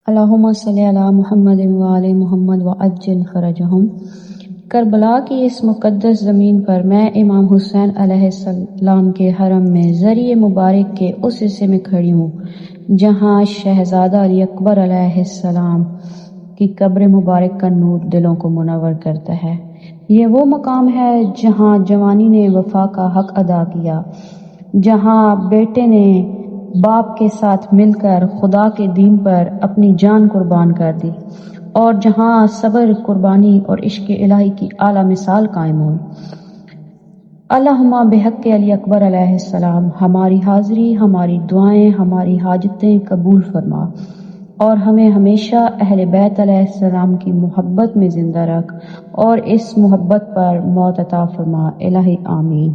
اللہم صلی علی محمد وآل محمد وعجل فرجہم۔ کربلا کی اس مقدس زمین پر میں امام حسین علیہ السلام کے حرم میں ذریعہ مبارک کے اس حصے میں کھڑی ہوں جہاں شہزادہ علی اکبر علیہ السلام کی قبر مبارک کا نور دلوں کو منور کرتا ہے۔ یہ وہ مقام ہے جہاں جوانی نے وفا کا حق ادا کیا، جہاں بیٹے نے باپ کے ساتھ مل کر خدا کے دین پر اپنی جان قربان کر دی، اور جہاں صبر، قربانی اور عشق الہی کی اعلیٰ مثال قائم ہوئی۔ اللہم بحق علی اکبر علیہ السلام ہماری حاضری، ہماری دعائیں، ہماری حاجتیں قبول فرما، اور ہمیں ہمیشہ اہل بیت علیہ السلام کی محبت میں زندہ رکھ، اور اس محبت پر موت عطا فرما۔ الہی آمین۔